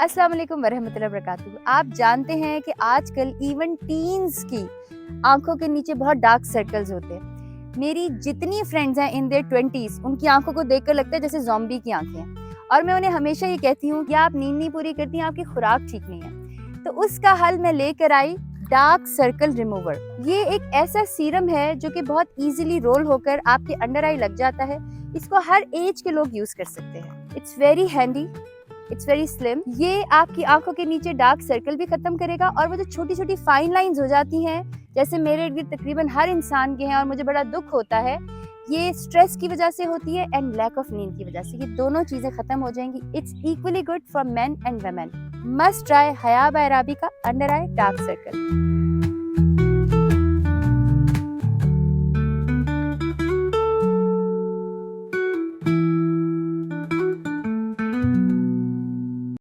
अस्सलाम वालेकुम वरहमतुल्लाहि वबरकातुहू। आप जानते हैं कि आजकल इवन टीन्स की आंखों के नीचे बहुत डार्क सर्कल्स होते हैं। मेरी जितनी फ्रेंड्स हैं इन देयर 20s, उनकी आंखों को देखकर लगता है जैसे ज़ॉम्बी की आंखें हैं। और मैं उन्हें हमेशा ये कहती हूँ कि आप नींद नहीं पूरी करती हैं, आपकी खुराक ठीक नहीं है। तो उसका हल मैं लेकर आई डार्क सर्कल रिमूवर। ये एक ऐसा सीरम है जो कि बहुत इजीली रोल होकर आपके अंडर आई लग जाता है। इसको हर एज के लोग यूज कर सकते हैं। It's very handy, it's very slim. ये आपकी आंखों के नीचे डार्क सर्कल भी खत्म करेगा और वो जो छोटी छोटी फाइन लाइंस हो जाती हैं, जैसे मेरे इर्द गिर्द तकरीबन हर इंसान के हैं और मुझे बड़ा दुख होता है, ये स्ट्रेस की वजह से होती है एंड लैक ऑफ नींद की वजह से। ये दोनों चीजें खत्म हो जाएंगी। It's equally good for main and women. Must try हया बाय राबी का अंडर आई डार्क सर्कल।